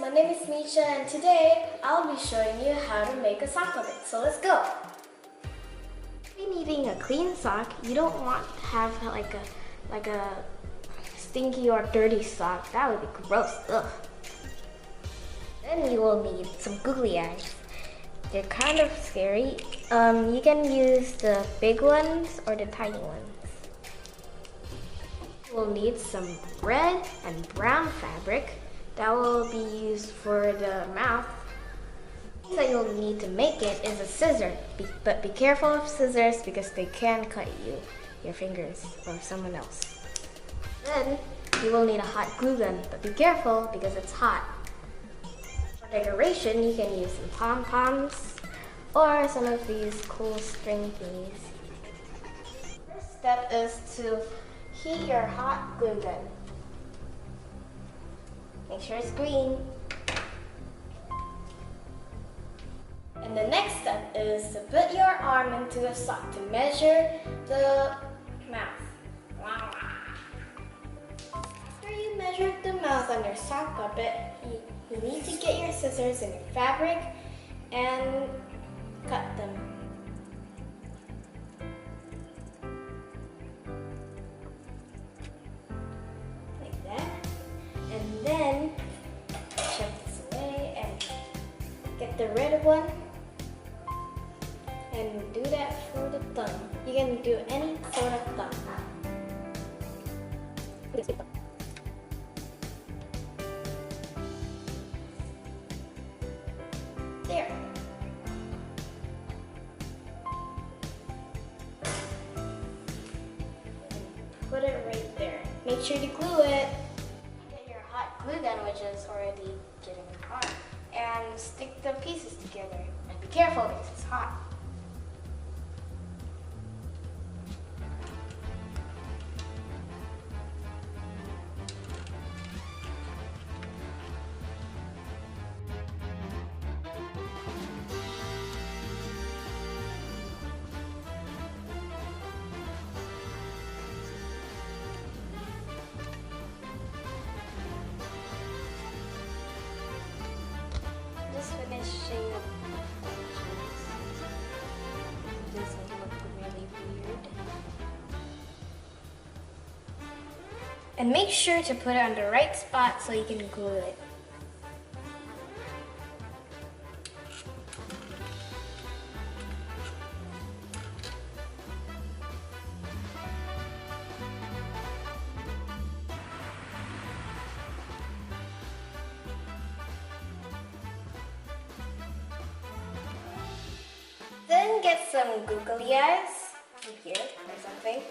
my name is Micha and today I'll be showing you how to make a sock puppet. So let's go! When needing a clean sock, you don't want to have like a stinky or dirty sock. That would be gross. Ugh. Then you will need some googly eyes. They're kind of scary. You can use the big ones or the tiny ones. We'll need some red and brown fabric that will be used for the mouth. The thing that you'll need to make it is a scissor, but be careful of scissors because they can cut your fingers or someone else. Then you will need a hot glue gun, but be careful because it's hot. For decoration, you can use some pom-poms or some of these cool string thingies. First step is to heat your hot glue gun. Make sure it's green. And the next step is to put your arm into a sock to measure the mouth. After you measure the mouth on your sock puppet, you need to get your scissors and your fabric and cut them. And then shove this away and get the red one and do that for the thumb. You can do any sort of thumb. There. Put it right there. Make sure to glue it. Glue gun, which is already getting hot, and stick the pieces together. And be careful because it's hot. Finishing up the edges. It doesn't look really weird. And make sure to put it on the right spot so you can glue it. Then get some googly eyes from here or something,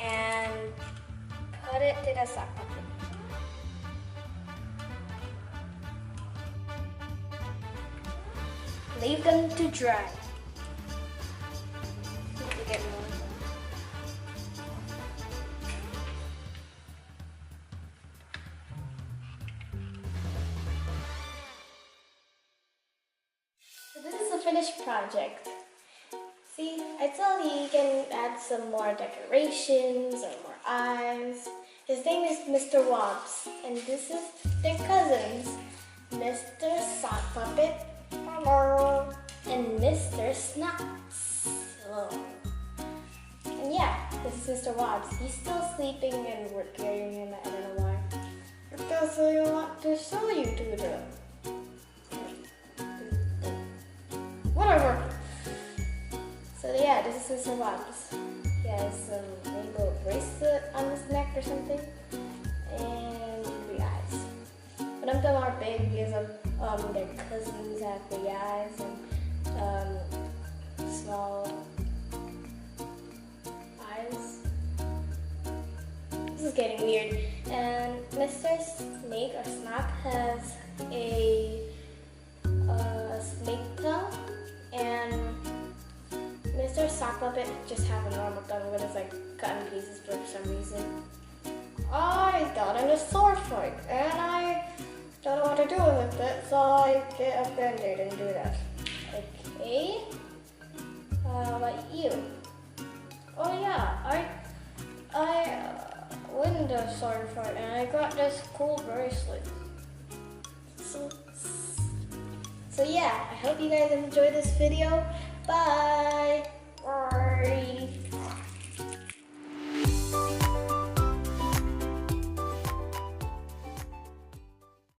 and put it to the sock puppet. Leave them to dry. To get more. So this is the finished project. See, I told you you can add some more decorations or more eyes. His name is Mr. Wobbs, and this is their cousins, Mr. Sock Puppet, hello, and Mr. Snuts, hello. And yeah, this is Mr. Wobbs. He's still sleeping and we're carrying him, I don't know why. Because I want to show you to them. Whatever. So yeah, this is Mr. Wobbs. He has some rainbow bracelet on his neck or something, and googly eyes. But of them are big because of their cousins have big eyes and small eyes. This is getting weird. And Mr. Snake or Snap has a snake tongue, and Mr. Sock Puppet just have a normal tongue, but it's like cut in pieces for some reason. I got in a sword fight, and I don't know what to do with it, so I get a band-aid and do that. Okay. How about you? Oh yeah, I win the sword fight, and I got this cool bracelet. So yeah, I hope you guys enjoyed this video. Bye!